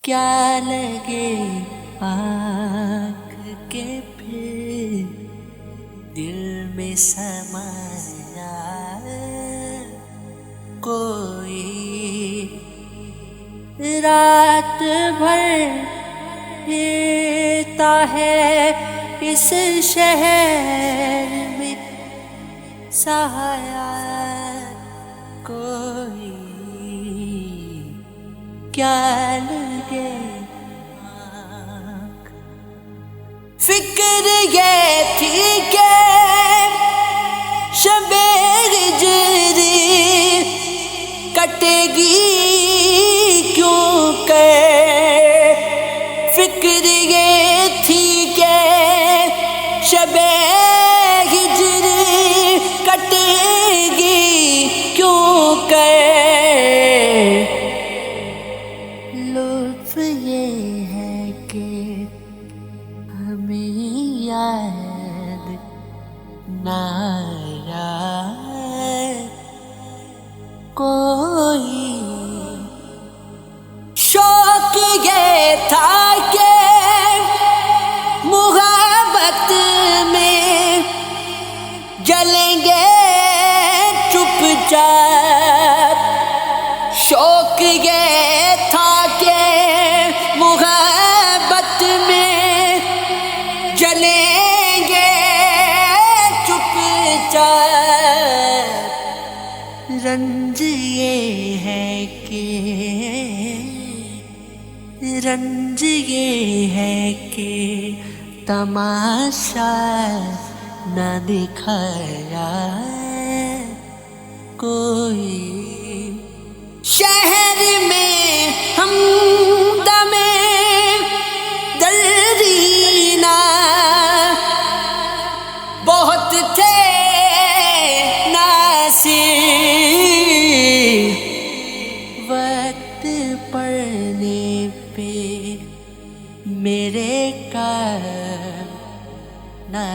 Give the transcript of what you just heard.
کیا لگے آنکھ کے پھر دل میں سمایا کوئی رات بھر پھرتا ہے اس شہر میں سایہ کوئی کیا لگے آنکھ۔ فکر یہ تھی کہ شب ہجری کٹے گی کیوں کہ فکر یہ تھی کہ شب ہجری کٹے گی کیوں کہ لطف یہ ہے کہ ہمیں یاد نہ آئے کوئی، شوق یہ تھا کہ محبت میں جلیں گے چپ چاپ، شوق یہ تھا کہ محبت میں جلیں گے چپ چاپ، رنج یہ ہے کہ رنج یہ ہے کہ تماشا نہ دکھایا کوئی، شہر میں ہم دم دردینہ بہت تھے ناصر، وقت پڑنے پہ میرے کام نہ